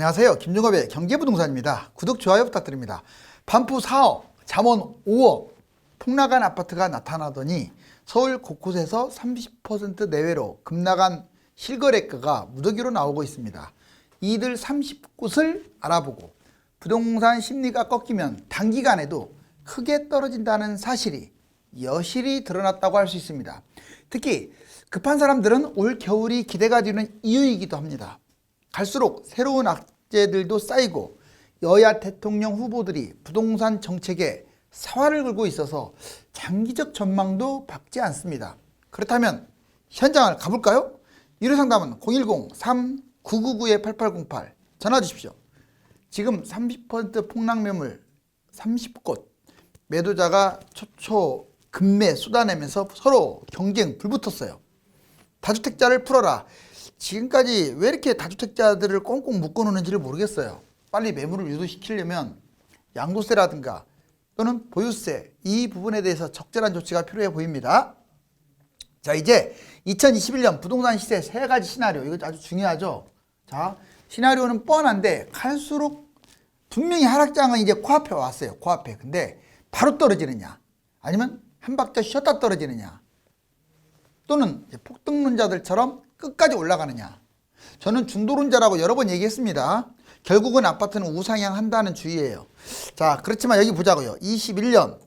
안녕하세요. 김종업의 경제부동산입니다. 구독, 좋아요 부탁드립니다. 반포 4억, 잠원 5억 폭락한 아파트가 나타나더니 서울 곳곳에서 30% 내외로 급락한 실거래가가 무더기로 나오고 있습니다. 이들 30곳을 알아보고 부동산 심리가 꺾이면 단기간에도 크게 떨어진다는 사실이 여실히 드러났다고 할 수 있습니다. 특히 급한 사람들은 올 겨울이 기대가 되는 이유이기도 합니다. 갈수록 새로운 악재들도 쌓이고 여야 대통령 후보들이 부동산 정책에 사활을 걸고 있어서 장기적 전망도 밝지 않습니다. 그렇다면 현장을 가볼까요? 유료상담은 010-3999-8808 전화 주십시오. 지금 30% 폭락 매물 30곳 매도자가 초초 급매 쏟아내면서 서로 경쟁 불붙었어요. 다주택자를 풀어라. 지금까지 왜 이렇게 다주택자들을 꽁꽁 묶어놓는지를 모르겠어요. 빨리 매물을 유도시키려면 양도세라든가 또는 보유세 이 부분에 대해서 적절한 조치가 필요해 보입니다. 자, 이제 2021년 부동산 시세 세 가지 시나리오, 이거 아주 중요하죠. 자, 시나리오는 뻔한데 갈수록 분명히 하락장은 이제 코앞에 왔어요. 코앞에. 근데 바로 떨어지느냐 아니면 한 박자 쉬었다 떨어지느냐 또는 폭등론자들처럼 끝까지 올라가느냐. 저는 중도론자라고 여러 번 얘기했습니다. 결국은 아파트는 우상향한다는 주의예요. 자, 그렇지만 여기 보자고요. 21년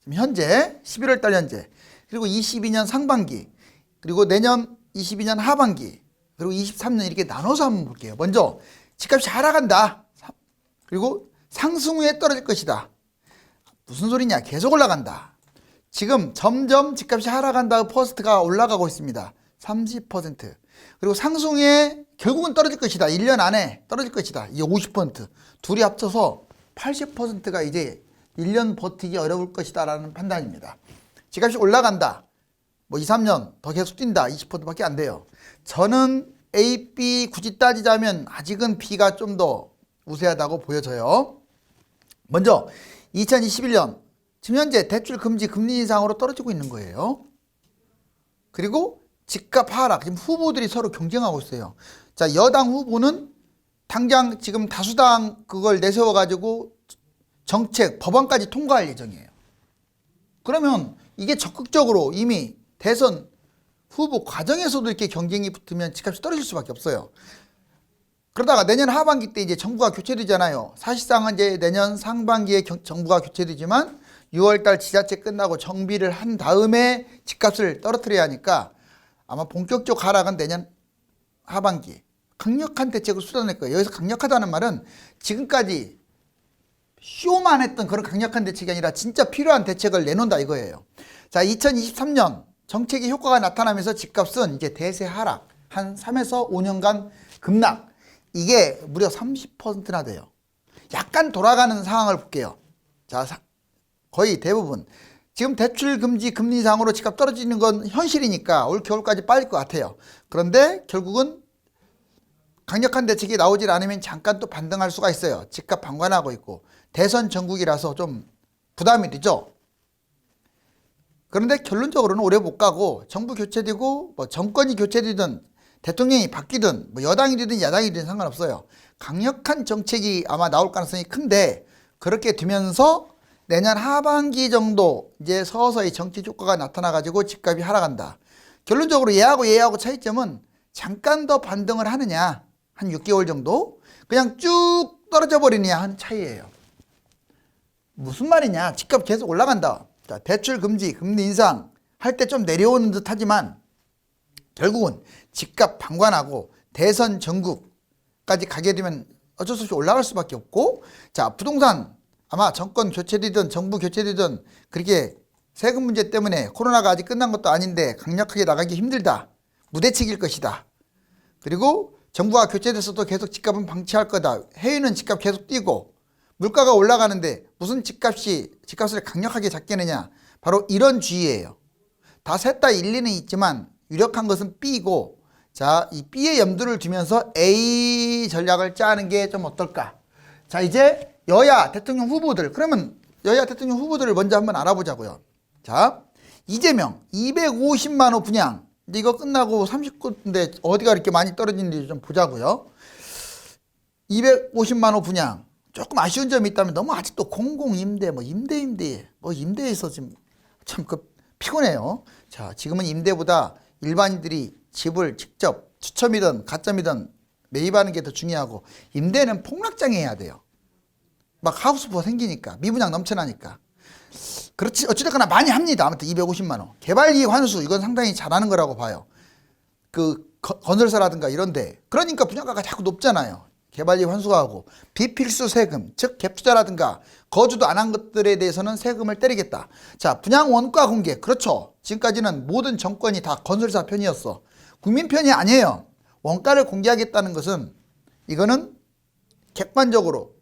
지금 현재 11월 달 현재, 그리고 22년 상반기, 그리고 내년 22년 하반기, 그리고 23년 이렇게 나눠서 한번 볼게요. 먼저 집값이 하락한다. 그리고 상승 후에 떨어질 것이다. 무슨 소리냐? 계속 올라간다. 지금 점점 집값이 하락한다. 퍼스트가 올라가고 있습니다. 30%. 그리고 상승 후에 결국은 떨어질 것이다. 1년 안에 떨어질 것이다. 이게 50%. 둘이 합쳐서 80%가 이제 1년 버티기 어려울 것이다 라는 판단입니다. 집값이 올라간다. 뭐 2, 3년 더 계속 뛴다. 20%밖에 안 돼요. 저는 A, B 굳이 따지자면 아직은 B가 좀 더 우세하다고 보여져요. 먼저 2021년 지금 현재 대출 금지 금리 인상으로 떨어지고 있는 거예요. 그리고 집값 하락, 지금 후보들이 서로 경쟁하고 있어요. 자, 여당 후보는 당장 지금 다수당 그걸 내세워가지고 정책, 법안까지 통과할 예정이에요. 그러면 이게 적극적으로 이미 대선 후보 과정에서도 이렇게 경쟁이 붙으면 집값이 떨어질 수밖에 없어요. 그러다가 내년 하반기 때 이제 정부가 교체되잖아요. 사실상은 이제 내년 상반기에 정부가 교체되지만 6월달 지자체 끝나고 정비를 한 다음에 집값을 떨어뜨려야 하니까 아마 본격적 하락은 내년 하반기 강력한 대책을 쏟아낼 거예요. 여기서 강력하다는 말은 지금까지 쇼만 했던 그런 강력한 대책이 아니라 진짜 필요한 대책을 내놓는다 이거예요. 자, 2023년 정책의 효과가 나타나면서 집값은 이제 대세 하락, 한 3에서 5년간 급락, 이게 무려 30%나 돼요. 약간 돌아가는 상황을 볼게요. 자, 거의 대부분 지금 대출 금지 금리 인상으로 집값 떨어지는 건 현실이니까 올 겨울까지 빠질 것 같아요. 그런데 결국은 강력한 대책이 나오질 않으면 잠깐 또 반등할 수가 있어요. 집값 방관하고 있고 대선 전국이라서 좀 부담이 되죠. 그런데 결론적으로는 오래 못 가고 정부 교체되고 뭐 정권이 교체되든 대통령이 바뀌든 뭐 여당이 되든 야당이 되든 상관없어요. 강력한 정책이 아마 나올 가능성이 큰데 그렇게 되면서 내년 하반기 정도 이제 서서히 정책 효과가 나타나 가지고 집값이 하락한다. 결론적으로 얘하고 차이점은 잠깐 더 반등을 하느냐 한 6개월 정도 그냥 쭉 떨어져 버리느냐 하는 차이예요. 무슨 말이냐? 집값 계속 올라간다. 자, 대출 금지 금리 인상 할 때 좀 내려오는 듯 하지만 결국은 집값 방관하고 대선 전국까지 가게 되면 어쩔 수 없이 올라갈 수밖에 없고, 자, 부동산 아마 정권 교체되든 정부 교체되든 그렇게 세금 문제 때문에 코로나가 아직 끝난 것도 아닌데 강력하게 나가기 힘들다. 무대책일 것이다. 그리고 정부가 교체됐어도 계속 집값은 방치할 거다. 해외는 집값 계속 뛰고 물가가 올라가는데 무슨 집값을 강력하게 잡겠느냐. 바로 이런 주의예요. 다 셋 다 일리는 있지만 유력한 것은 B고, 자, 이 B의 염두를 두면서 A 전략을 짜는 게 좀 어떨까. 자, 이제 여야 대통령 후보들, 그러면 여야 대통령 후보들을 먼저 한번 알아보자고요. 자, 이재명 250만 호 분양, 이거 끝나고 30곳인데 어디가 이렇게 많이 떨어지는지 좀 보자고요. 250만 호 분양. 조금 아쉬운 점이 있다면 너무 아직도 공공임대, 뭐 임대에서 지금 참 피곤해요. 자, 지금은 임대보다 일반인들이 집을 직접 추첨이든 가점이든 매입하는 게 더 중요하고, 임대는 폭락장애해야 돼요. 막 하우스부가 생기니까, 미분양 넘쳐나니까. 그렇지, 어찌됐거나 많이 합니다. 아무튼 250만 원. 개발이익 환수, 이건 상당히 잘하는 거라고 봐요. 건설사라든가 이런데. 그러니까 분양가가 자꾸 높잖아요. 개발이익 환수하고 비필수 세금, 즉 갭투자라든가 거주도 안 한 것들에 대해서는 세금을 때리겠다. 자, 분양 원가 공개. 그렇죠. 지금까지는 모든 정권이 다 건설사 편이었어. 국민 편이 아니에요. 원가를 공개하겠다는 것은, 이거는 객관적으로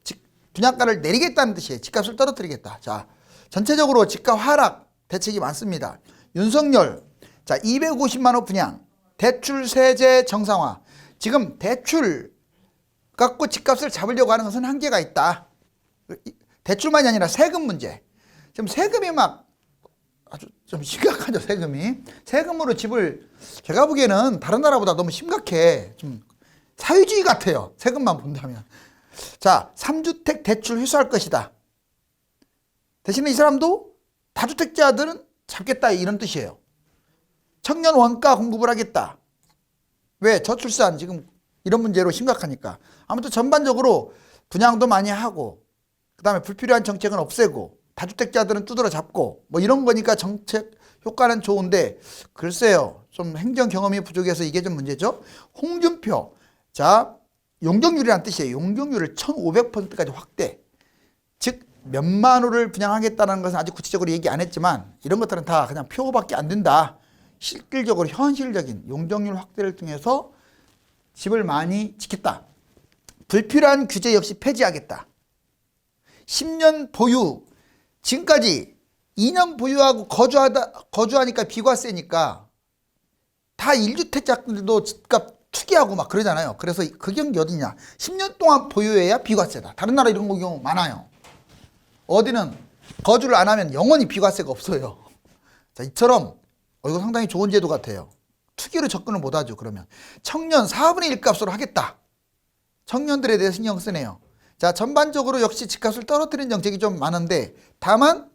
분양가를 내리겠다는 뜻이에요. 집값을 떨어뜨리겠다. 자, 전체적으로 집값 하락 대책이 많습니다. 윤석열, 자, 250만 호 분양, 대출 세제 정상화. 지금 대출 갖고 집값을 잡으려고 하는 것은 한계가 있다. 대출만이 아니라 세금 문제. 지금 세금이 막 아주 좀 심각하죠. 세금으로 집을, 제가 보기에는 다른 나라보다 너무 심각해. 좀 사회주의 같아요. 세금만 본다면. 자, 3주택 대출 회수할 것이다. 대신에 이 사람도 다주택자들은 잡겠다, 이런 뜻이에요. 청년 원가 공급을 하겠다. 왜? 저출산 지금 이런 문제로 심각하니까. 아무튼 전반적으로 분양도 많이 하고, 그 다음에 불필요한 정책은 없애고, 다주택자들은 두드러 잡고, 뭐 이런 거니까 정책 효과는 좋은데, 글쎄요, 좀 행정 경험이 부족해서 이게 좀 문제죠. 홍준표, 자, 용적률이란 뜻이에요. 용적률을 1500%까지 확대. 즉 몇만 호를 분양하겠다는 것은 아직 구체적으로 얘기 안 했지만, 이런 것들은 다 그냥 표밖에 안 된다. 실질적으로 현실적인 용적률 확대를 통해서 집을 많이 짓겠다. 불필요한 규제 역시 폐지하겠다. 10년 보유. 지금까지 2년 보유하고 거주하니까 비과세니까 다 1주택자들도 집값 투기하고 막 그러잖아요. 그래서 그 경기 어디냐. 10년 동안 보유해야 비과세다. 다른 나라 이런 경우 많아요. 어디는 거주를 안 하면 영원히 비과세가 없어요. 자, 이처럼 이거 상당히 좋은 제도 같아요. 투기로 접근을 못하죠. 그러면 청년 4분의 1 값으로 하겠다. 청년들에 대해 신경 쓰네요. 자, 전반적으로 역시 집값을 떨어뜨리는 정책이 좀 많은데, 다만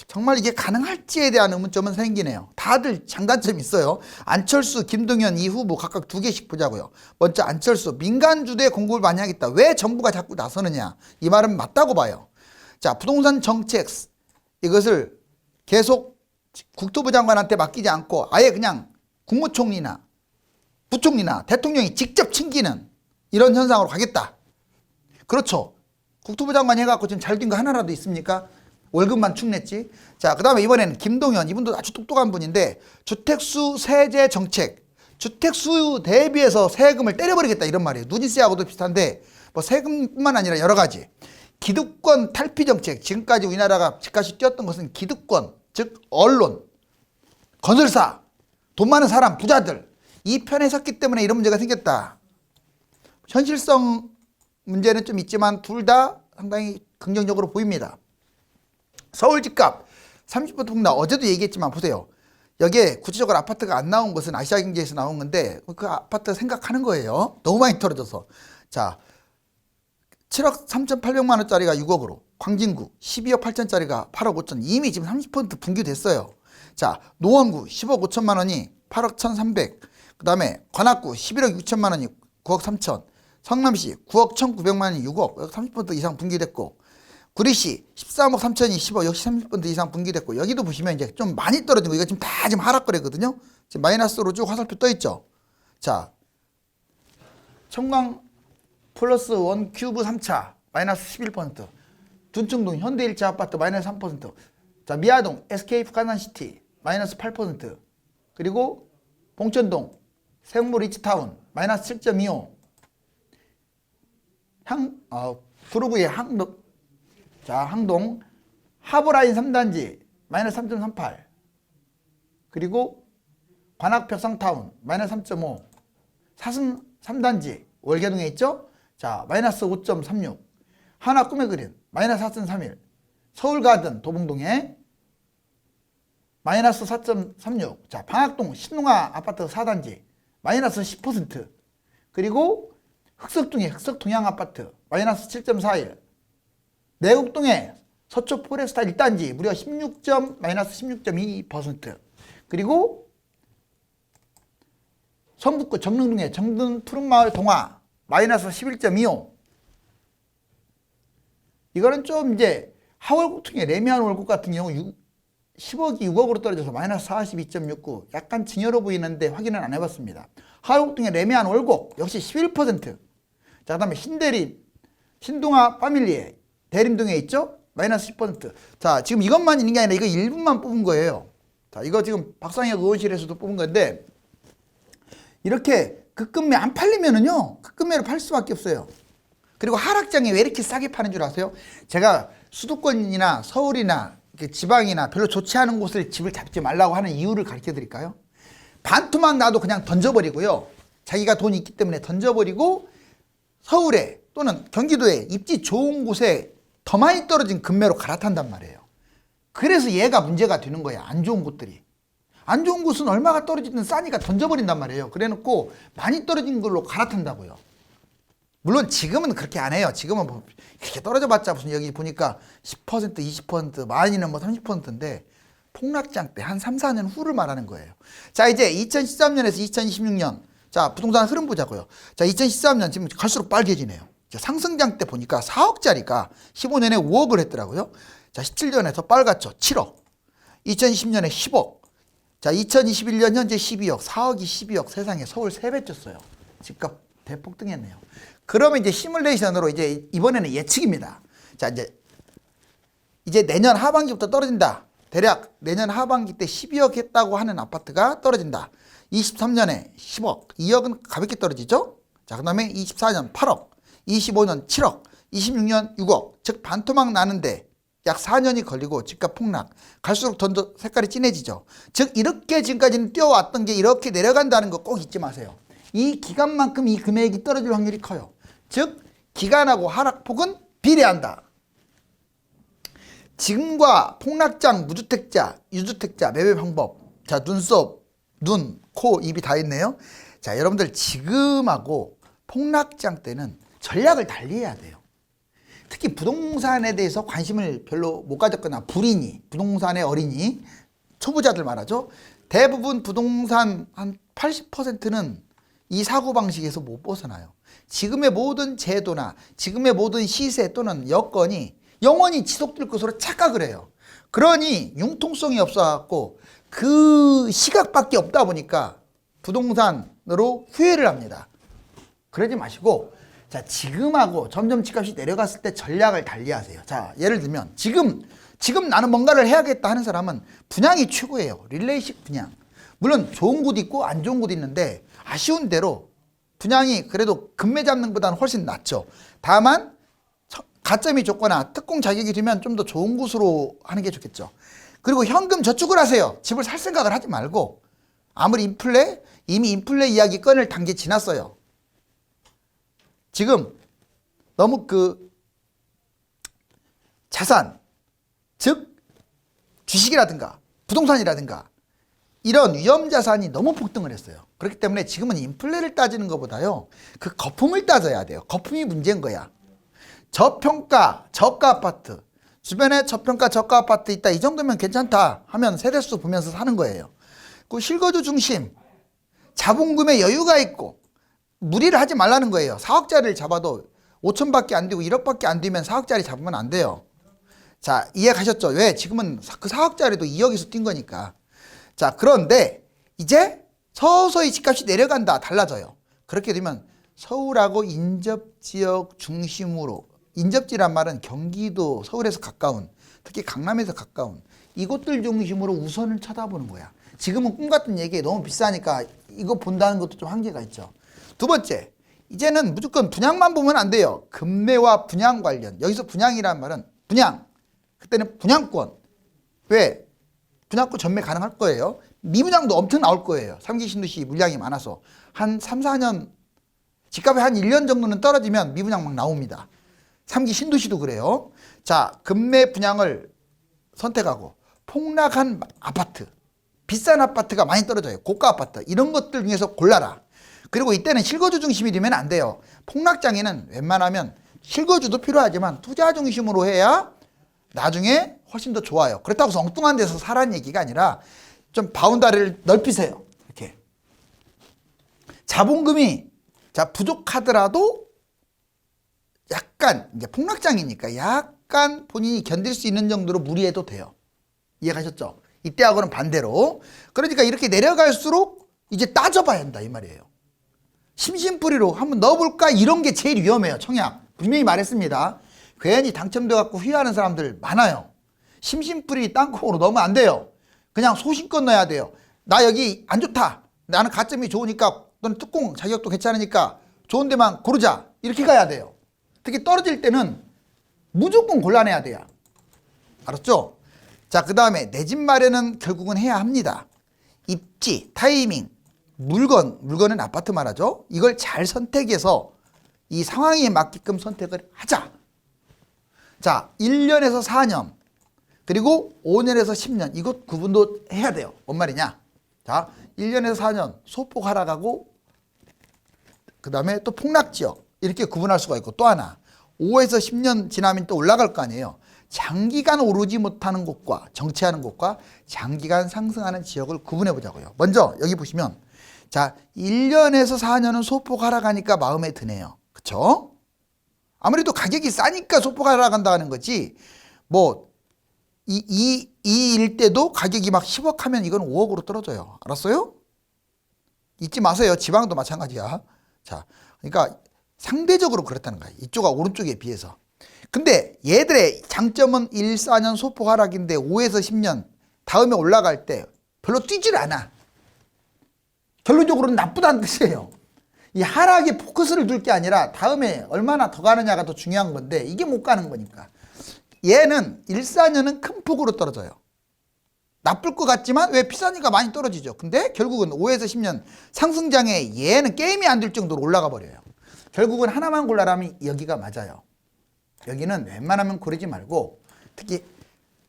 정말 이게 가능할지에 대한 의문점은 생기네요. 다들 장단점이 있어요. 안철수, 김동연 이 후보 각각 2개씩 보자고요. 먼저 안철수, 민간주택 공급을 많이 하겠다. 왜 정부가 자꾸 나서느냐. 이 말은 맞다고 봐요. 자, 부동산 정책, 이것을 계속 국토부 장관한테 맡기지 않고 아예 그냥 국무총리나 부총리나 대통령이 직접 챙기는 이런 현상으로 가겠다. 그렇죠. 국토부 장관이 해갖고 지금 잘 된 거 하나라도 있습니까? 월급만 축냈지. 자, 그 다음에 이번에는 김동연, 이분도 아주 똑똑한 분인데, 주택수 세제 정책, 주택수 대비해서 세금을 때려버리겠다, 이런 말이에요. 누진세하고도 비슷한데, 뭐 세금뿐만 아니라 여러 가지. 기득권 탈피 정책. 지금까지 우리나라가 집값이 뛰었던 것은 기득권, 즉 언론, 건설사, 돈 많은 사람, 부자들, 이 편에 섰기 때문에 이런 문제가 생겼다. 현실성 문제는 좀 있지만 둘 다 상당히 긍정적으로 보입니다. 서울 집값 30% 폭락. 어제도 얘기했지만 보세요. 여기에 구체적으로 아파트가 안 나온 것은 아시아경제에서 나온 건데, 그 아파트 생각하는 거예요. 너무 많이 떨어져서. 자, 7억 3,800만 원짜리가 6억으로, 광진구 12억 8천짜리가 8억 5천, 이미 지금 30% 분규됐어요. 자, 노원구 10억 5천만 원이 8억 1,300, 그 다음에 관악구 11억 6천만 원이 9억 3천, 성남시 9억 1,900만 원이 6억, 30% 이상 분규됐고, 구리시 13억 3천이 10억, 역시 30% 이상 분규됐고, 여기도 보시면 이제 좀 많이 떨어진 거, 이거 지금 다 지금 하락거래거든요. 지금 마이너스로 쭉 화살표 떠 있죠. 자, 청광 플러스 원 큐브 3차 마이너스 11%, 둔청동 현대일체 아파트 마이너스 3%, 자, 미아동 SK 북한산시티 마이너스 8%, 그리고 봉천동 세웅모 리치타운 마이너스 7.25, 구로구의 항동 하버라인 3단지 마이너스 3.38, 그리고 관악 벽상타운 마이너스 3.5, 사슴 3단지 월계동에 있죠. 자, 마이너스 5.36, 하나 꿈의 그린 마이너스 4.31, 서울가든 도봉동에 마이너스 4.36, 자, 방학동 신농아 아파트 4단지 마이너스 10%, 그리고 흑석동의 흑석동양 아파트 마이너스 7.41, 내곡동의 서초 포레스타 1단지 무려 마이너스 16.2%, 그리고 성북구 정릉동의 정든 푸른마을 동화 마이너스 11.25. 이거는 좀 이제 하월곡통의 레미안 월곡 같은 경우 10억이 6억으로 떨어져서 마이너스 42.69, 약간 징여로 보이는데 확인은 안 해봤습니다. 하월곡통의 레미안 월곡 역시 11%. 자, 그 다음에 신대림 신동아 파밀리에 대림동에 있죠? 마이너스 10%. 자, 지금 이것만 있는 게 아니라 이거 일부만 뽑은 거예요. 자, 이거 지금 박상혁 의원실에서도 뽑은 건데, 이렇게 급급매 안 팔리면은요, 급급매로 팔 수밖에 없어요. 그리고 하락장에 왜 이렇게 싸게 파는 줄 아세요? 제가 수도권이나 서울이나 지방이나 별로 좋지 않은 곳을 집을 잡지 말라고 하는 이유를 가르쳐 드릴까요? 반토막 나도 그냥 던져버리고요. 자기가 돈이 있기 때문에 던져버리고 서울에 또는 경기도에 입지 좋은 곳에 더 많이 떨어진 금매로 갈아탄단 말이에요. 그래서 얘가 문제가 되는 거야. 안 좋은 곳들이. 안 좋은 곳은 얼마가 떨어지든 싸니까 던져버린단 말이에요. 그래놓고 많이 떨어진 걸로 갈아탄다고요. 물론 지금은 그렇게 안 해요. 지금은 뭐 이렇게 떨어져봤자 무슨 여기 보니까 10%, 20%, 많이는 뭐 30%인데 폭락장 때 한 3, 4년 후를 말하는 거예요. 자, 이제 2013년에서 2026년. 자, 부동산 흐름 보자고요. 자, 2013년 지금 갈수록 빨개지네요. 자, 상승장 때 보니까 4억짜리가 15년에 5억을 했더라고요. 자, 17년에 더 빨갛죠. 7억. 2020년에 10억. 자, 2021년 현재 12억. 4억이 12억. 세상에 서울 3배 쪘어요. 집값 대폭등했네요. 그러면 이제 시뮬레이션으로 이제 이번에는 예측입니다. 자, 이제 내년 하반기부터 떨어진다. 대략 내년 하반기 때 12억 했다고 하는 아파트가 떨어진다. 23년에 10억, 2억은 가볍게 떨어지죠. 자, 그 다음에 24년 8억, 25년 7억, 26년 6억. 즉 반토막 나는데 약 4년이 걸리고 집값 폭락. 갈수록 더 색깔이 진해지죠. 즉 이렇게 지금까지는 뛰어왔던 게 이렇게 내려간다는 거 꼭 잊지 마세요. 이 기간만큼 이 금액이 떨어질 확률이 커요. 즉 기간하고 하락폭은 비례한다. 지금과 폭락장, 무주택자, 유주택자 매매 방법. 자, 눈썹, 눈, 코, 입이 다 있네요. 자, 여러분들 지금하고 폭락장 때는 전략을 달리해야 돼요. 특히 부동산에 대해서 관심을 별로 못 가졌거나 불인이, 부동산의 어린이, 초보자들 말하죠. 대부분 부동산 한 80%는 이 사고방식에서 못 벗어나요. 지금의 모든 제도나 지금의 모든 시세 또는 여건이 영원히 지속될 것으로 착각을 해요. 그러니 융통성이 없어갖고 그 시각밖에 없다 보니까 부동산으로 후회를 합니다. 그러지 마시고, 자, 지금하고 점점 집값이 내려갔을 때 전략을 달리하세요. 자, 예를 들면 지금 나는 뭔가를 해야겠다 하는 사람은 분양이 최고예요. 릴레이식 분양. 물론 좋은 곳 있고 안 좋은 곳 있는데 아쉬운 대로 분양이 그래도 금매 잡는 것보다는 훨씬 낫죠. 다만 가점이 좋거나 특공 자격이 되면 좀 더 좋은 곳으로 하는 게 좋겠죠. 그리고 현금 저축을 하세요. 집을 살 생각을 하지 말고. 아무리 이미 인플레 이야기 꺼낼 단계 지났어요. 지금 너무 자산, 즉 주식이라든가 부동산이라든가 이런 위험자산이 너무 폭등을 했어요. 그렇기 때문에 지금은 인플레를 따지는 것보다요, 그 거품을 따져야 돼요. 거품이 문제인 거야. 저평가, 저가 아파트, 주변에 저평가, 저가 아파트 있다, 이 정도면 괜찮다 하면 세대수 보면서 사는 거예요. 그 실거주 중심, 자본금에 여유가 있고 무리를 하지 말라는 거예요. 4억짜리를 잡아도 5천밖에 안 되고 1억밖에 안 되면 4억짜리 잡으면 안 돼요. 자, 이해 가셨죠? 왜? 지금은 그 4억짜리도 2억에서 뛴 거니까. 자, 그런데 이제 서서히 집값이 내려간다. 달라져요. 그렇게 되면 서울하고 인접지역 중심으로, 인접지란 말은 경기도, 서울에서 가까운, 특히 강남에서 가까운 이곳들 중심으로 우선을 쳐다보는 거야. 지금은 꿈같은 얘기에 너무 비싸니까 이거 본다는 것도 좀 한계가 있죠. 두 번째, 이제는 무조건 분양만 보면 안 돼요. 금매와 분양 관련. 여기서 분양이란 말은 분양, 그때는 분양권. 왜? 분양권 전매 가능할 거예요. 미분양도 엄청 나올 거예요. 3기 신도시 물량이 많아서 한 3, 4년, 집값이 한 1년 정도는 떨어지면 미분양 막 나옵니다. 3기 신도시도 그래요. 자, 금매 분양을 선택하고 폭락한 아파트, 비싼 아파트가 많이 떨어져요. 고가 아파트, 이런 것들 중에서 골라라. 그리고 이때는 실거주 중심이 되면 안 돼요. 폭락장에는 웬만하면 실거주도 필요하지만 투자 중심으로 해야 나중에 훨씬 더 좋아요. 그렇다고 해서 엉뚱한 데서 사라는 얘기가 아니라 좀 바운다리를 넓히세요. 이렇게. 자본금이 부족하더라도 약간 이제 폭락장이니까 약간 본인이 견딜 수 있는 정도로 무리해도 돼요. 이해가셨죠? 이때하고는 반대로. 그러니까 이렇게 내려갈수록 이제 따져봐야 한다 이 말이에요. 심심풀이로 한번 넣어볼까 이런 게 제일 위험해요. 청약 분명히 말했습니다. 괜히 당첨돼 갖고 후회하는 사람들 많아요. 심심풀이 땅콩으로 넣으면 안 돼요. 그냥 소신껏 넣어야 돼요. 나 여기 안 좋다. 나는 가점이 좋으니까 또는 특공 자격도 괜찮으니까 좋은 데만 고르자. 이렇게 가야 돼요. 특히 떨어질 때는 무조건 골라내야 돼요. 알았죠? 자, 그 다음에 내 집 마련은 결국은 해야 합니다. 입지, 타이밍, 물건은 아파트 말하죠. 이걸 잘 선택해서 이 상황에 맞게끔 선택을 하자. 자, 1년에서 4년 그리고 5년에서 10년 이것 구분도 해야 돼요. 뭔 말이냐? 자, 1년에서 4년 소폭 하락하고 그 다음에 또 폭락지역 이렇게 구분할 수가 있고, 또 하나 5에서 10년 지나면 또 올라갈 거 아니에요. 장기간 오르지 못하는 곳과 정체하는 곳과 장기간 상승하는 지역을 구분해 보자고요. 먼저 여기 보시면 자, 1년에서 4년은 소폭 하락하니까 마음에 드네요. 그쵸? 아무래도 가격이 싸니까 소폭 하락한다는 거지. 뭐 이 일대도 가격이 막 10억 하면 이건 5억으로 떨어져요. 알았어요? 잊지 마세요. 지방도 마찬가지야. 자, 그러니까 상대적으로 그렇다는 거야. 이쪽과 오른쪽에 비해서. 근데 얘들의 장점은 1, 4년 소폭 하락인데 5에서 10년 다음에 올라갈 때 별로 뛰질 않아. 결론적으로는 나쁘다는 뜻이에요. 이 하락에 포커스를 둘 게 아니라 다음에 얼마나 더 가느냐가 더 중요한 건데 이게 못 가는 거니까. 얘는 1, 4년은 큰 폭으로 떨어져요. 나쁠 것 같지만 왜 비싸니까 많이 떨어지죠. 근데 결국은 5에서 10년 상승장에 얘는 게임이 안 될 정도로 올라가 버려요. 결국은 하나만 골라라면 여기가 맞아요. 여기는 웬만하면 고르지 말고, 특히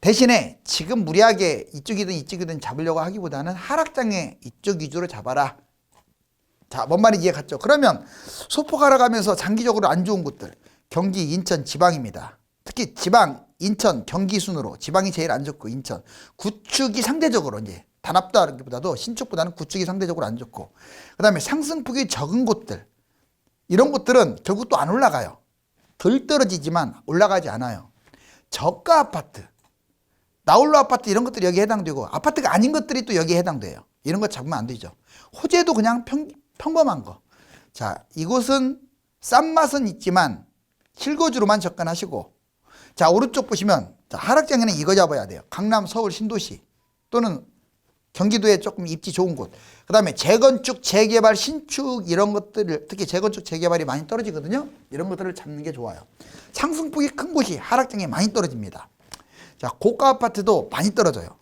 대신에 지금 무리하게 이쪽이든 이쪽이든 잡으려고 하기보다는 하락장에 이쪽 위주로 잡아라. 자, 뭔 말인지 이해 갔죠? 그러면 소폭 하락하면서 장기적으로 안 좋은 곳들, 경기, 인천, 지방입니다. 특히 지방, 인천, 경기 순으로 지방이 제일 안 좋고 인천, 구축이 상대적으로 이제 단합다기보다도 신축보다는 구축이 상대적으로 안 좋고, 그 다음에 상승폭이 적은 곳들, 이런 곳들은 결국 또 안 올라가요. 덜 떨어지지만 올라가지 않아요. 저가 아파트, 나홀로 아파트 이런 것들이 여기에 해당되고, 아파트가 아닌 것들이 또 여기에 해당돼요. 이런 거 잡으면 안 되죠. 호재도 그냥 평범한 거. 자, 이곳은 싼 맛은 있지만 실거주로만 접근하시고, 자, 오른쪽 보시면 자, 하락장에는 이거 잡아야 돼요. 강남, 서울, 신도시 또는 경기도에 조금 입지 좋은 곳. 그 다음에 재건축, 재개발, 신축 이런 것들을, 특히 재건축, 재개발이 많이 떨어지거든요. 이런 것들을 잡는 게 좋아요. 상승폭이 큰 곳이 하락장에 많이 떨어집니다. 자, 고가 아파트도 많이 떨어져요.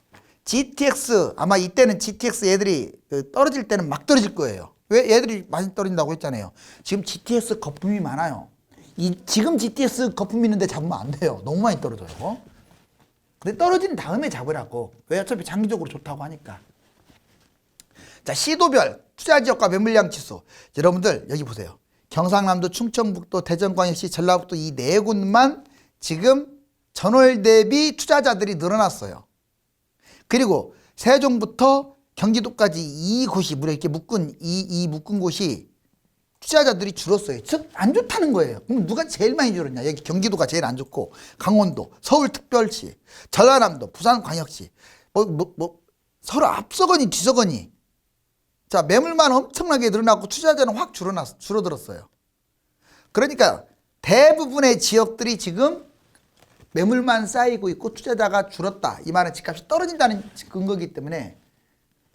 GTX, 아마 이때는 GTX 얘들이 떨어질 때는 막 떨어질 거예요. 왜? 얘들이 많이 떨어진다고 했잖아요. 지금 GTX 거품이 많아요. 지금 GTX 거품 있는데 잡으면 안 돼요. 너무 많이 떨어져요. 근데 떨어진 다음에 잡으라고. 왜? 어차피 장기적으로 좋다고 하니까. 자, 시도별 투자지역과 매물량 지수. 여러분들 여기 보세요. 경상남도, 충청북도, 대전광역시, 전라북도 이 네 곳만 지금 전월 대비 투자자들이 늘어났어요. 그리고 세종부터 경기도까지 이곳이 무려 이렇게 묶은 이 묶은 곳이 투자자들이 줄었어요. 즉 안 좋다는 거예요. 그럼 누가 제일 많이 줄었냐? 여기 경기도가 제일 안 좋고, 강원도, 서울특별시, 전라남도, 부산광역시 서로 앞서거니 뒤서거니. 자, 매물만 엄청나게 늘어나고 투자자는 확 줄어들었어요. 그러니까 대부분의 지역들이 지금 매물만 쌓이고 있고 투자자가 줄었다. 이 말은 집값이 떨어진다는 근거이기 때문에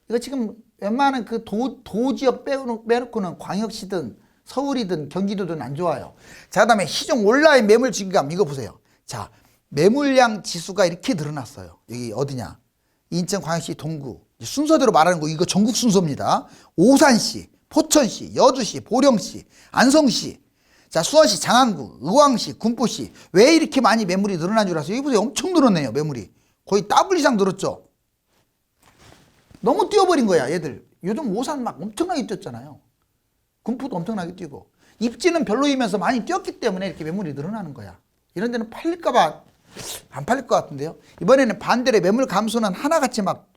이거 지금 웬만한 그 도지역 빼놓고는 광역시든 서울이든 경기도든 안 좋아요. 자, 그 다음에 시중 온라인 매물 증감 이거 보세요. 자, 매물량 지수가 이렇게 늘어났어요. 여기 어디냐? 인천, 광역시, 동구. 순서대로 말하는 거 이거 전국 순서입니다. 오산시, 포천시, 여주시, 보령시, 안성시, 자, 수원시, 장안구, 의왕시, 군포시. 왜 이렇게 많이 매물이 늘어난 줄 아세요? 여기 보세요. 엄청 늘었네요. 매물이. 거의 더블 이상 늘었죠. 너무 뛰어버린 거야, 얘들. 요즘 오산 막 엄청나게 뛰었잖아요. 군포도 엄청나게 뛰고 입지는 별로이면서 많이 뛰었기 때문에 이렇게 매물이 늘어나는 거야. 이런 데는 팔릴까봐 안 팔릴 것 같은데요. 이번에는 반대로 매물 감소는 하나같이 막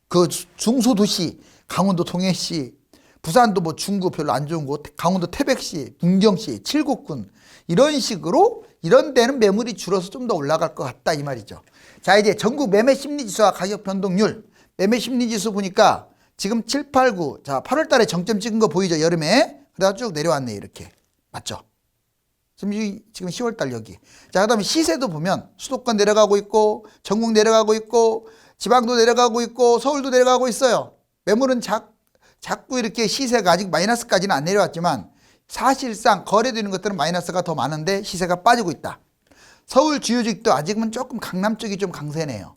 그 중소도시 강원도 동해시, 부산도 뭐 중구 별로 안 좋은 곳, 강원도 태백시, 문경시, 칠곡군 이런 식으로 이런 데는 매물이 줄어서 좀 더 올라갈 것 같다 이 말이죠. 자, 이제 전국 매매 심리지수와 가격 변동률. 매매 심리지수 보니까 지금 7, 8, 9. 자, 8월 달에 정점 찍은 거 보이죠? 여름에. 그래서 쭉 내려왔네 이렇게. 맞죠? 지금 10월 달 여기. 자, 그다음에 시세도 보면 수도권 내려가고 있고 전국 내려가고 있고 지방도 내려가고 있고 서울도 내려가고 있어요. 매물은 자꾸 이렇게 시세가 아직 마이너스까지는 안 내려왔지만 사실상 거래되는 것들은 마이너스가 더 많은데 시세가 빠지고 있다. 서울 주요 지역도 아직은 조금 강남 쪽이 좀 강세네요.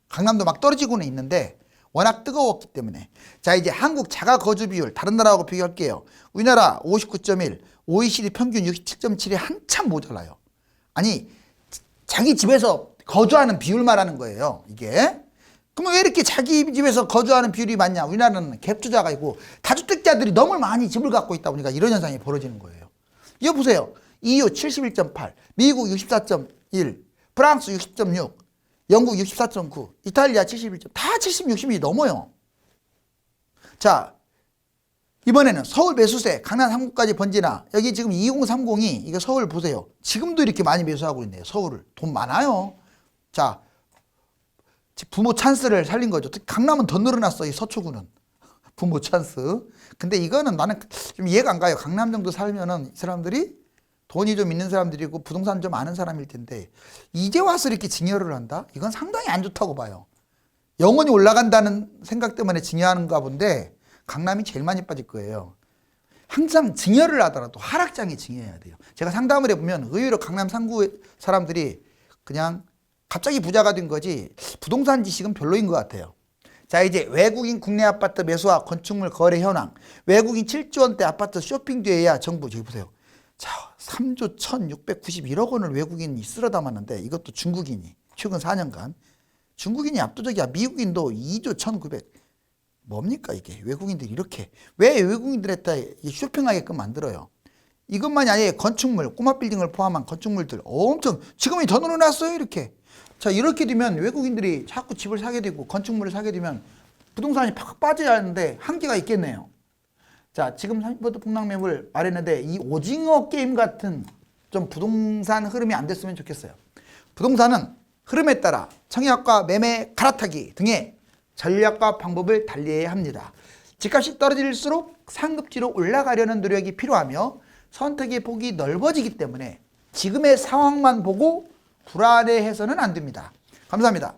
강남도 막 떨어지고는 있는데 워낙 뜨거웠기 때문에. 자, 이제 한국 자가 거주 비율 다른 나라하고 비교할게요. 우리나라 59.1, OECD 평균 67.7이 한참 모자라요. 아니, 자기 집에서 거주하는 비율 말하는 거예요, 이게. 그러면 왜 이렇게 자기 집에서 거주하는 비율이 많냐? 우리나라는 갭투자가 있고 다주택자들이 너무 많이 집을 갖고 있다 보니까 이런 현상이 벌어지는 거예요. 이거 보세요. EU 71.8, 미국 64.1, 프랑스 60.6, 영국 64.9, 이탈리아 71., 다 70, 60이 넘어요. 자, 이번에는 서울 매수세, 강남 3구까지 번지나 여기 지금 2030이 이거 서울 보세요. 지금도 이렇게 많이 매수하고 있네요. 서울을. 돈 많아요. 자, 부모 찬스를 살린 거죠. 강남은 더 늘어났어, 이 서초구는. 부모 찬스. 근데 이거는 나는 좀 이해가 안 가요. 강남 정도 살면은 이 사람들이 돈이 좀 있는 사람들이고 부동산 좀 아는 사람일 텐데 이제 와서 이렇게 증여를 한다? 이건 상당히 안 좋다고 봐요. 영원히 올라간다는 생각 때문에 증여하는가 본데 강남이 제일 많이 빠질 거예요. 항상 증여를 하더라도 하락장에 증여해야 돼요. 제가 상담을 해보면 의외로 강남 3구 사람들이 그냥 갑자기 부자가 된 거지 부동산 지식은 별로인 것 같아요. 자, 이제 외국인 국내 아파트 매수와 건축물 거래 현황. 외국인 7조 원대 아파트 쇼핑 뒤에야 정부, 저기 보세요. 자, 3조 1691억 원을 외국인이 쓸어 담았는데 이것도 중국인이 최근 4년간. 중국인이 압도적이야. 미국인도 2조 1900. 뭡니까 이게. 외국인들이 이렇게. 왜 외국인들한테 쇼핑하게끔 만들어요. 이것만이 아니에요. 건축물, 꼬마 빌딩을 포함한 건축물들 엄청 지금이 더 늘어났어요 이렇게. 자, 이렇게 되면 외국인들이 자꾸 집을 사게 되고 건축물을 사게 되면 부동산이 팍 빠져야 하는데 한계가 있겠네요. 자, 지금 30% 폭락 매물 말했는데 이 오징어 게임 같은 좀 부동산 흐름이 안 됐으면 좋겠어요. 부동산은 흐름에 따라 청약과 매매 갈아타기 등의 전략과 방법을 달리해야 합니다. 집값이 떨어질수록 상급지로 올라가려는 노력이 필요하며 선택의 폭이 넓어지기 때문에 지금의 상황만 보고 불안해해서는 안 됩니다. 감사합니다.